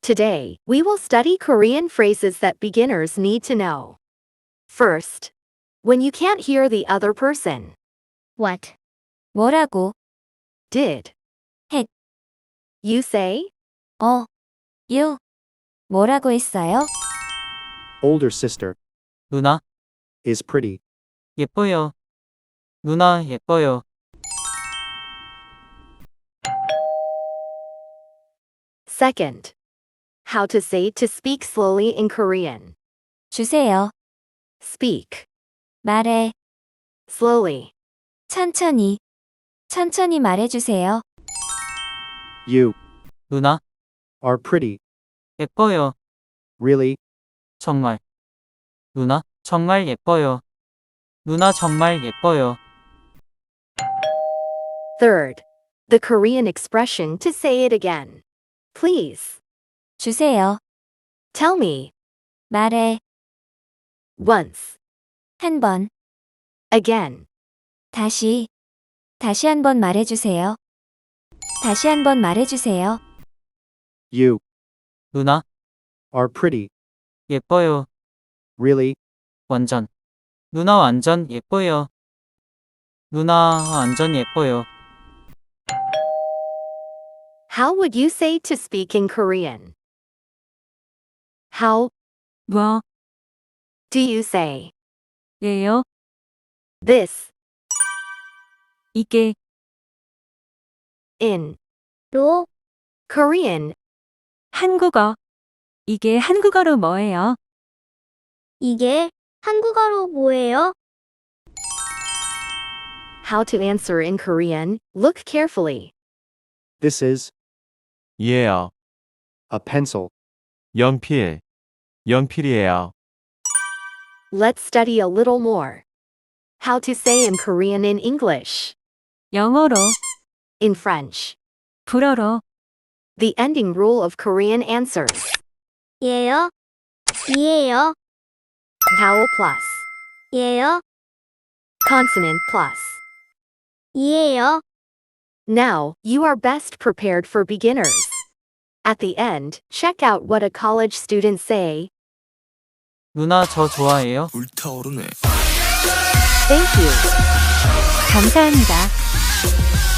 Today, we will study Korean phrases that beginners need to know. First, when you can't hear the other person. What? 뭐라고? Did. 했. You say? you. 뭐라고 했어요? Older sister 누나, is pretty. 예뻐요. 누나, 예뻐요. Second, how to say to speak slowly in Korean. 주세요. Speak. 말해. Slowly. 천천히. 천천히 말해주세요. You 누나, are pretty. 예뻐요. Really? 정말. 누나, 정말 예뻐요. 누나, 정말 예뻐요. Third, the Korean expression to say it again. Please. 주세요. Tell me. 말해. Once. 한 번. Again. 다시. 다시 한 번 말해주세요. 다시 한 번 말해주세요. You 누나, are pretty. 예뻐요. Really? 완전. 누나 완전 예뻐요. 누나 완전 예뻐요. How would you say to speak in Korean? How 뭐? do you say 예요? this 이게. in 로. Korean? 한국어. 이게 한국어로 뭐예요? 이게 한국어로 뭐예요? How to answer in Korean? Look carefully. This is 예요. a pencil. 연필. 연필이에요. Let's study a little more. How to say in Korean in English. 영어로. In French. 불어로. The ending rule of Korean answers. 예요? 이에요? Vowel plus. 예요? Consonant plus. 이에요? Now, you are best prepared for beginners. At the end, check out what a college student say. 누나 저 좋아해요? 불타오르네. Thank you. 감사합니다.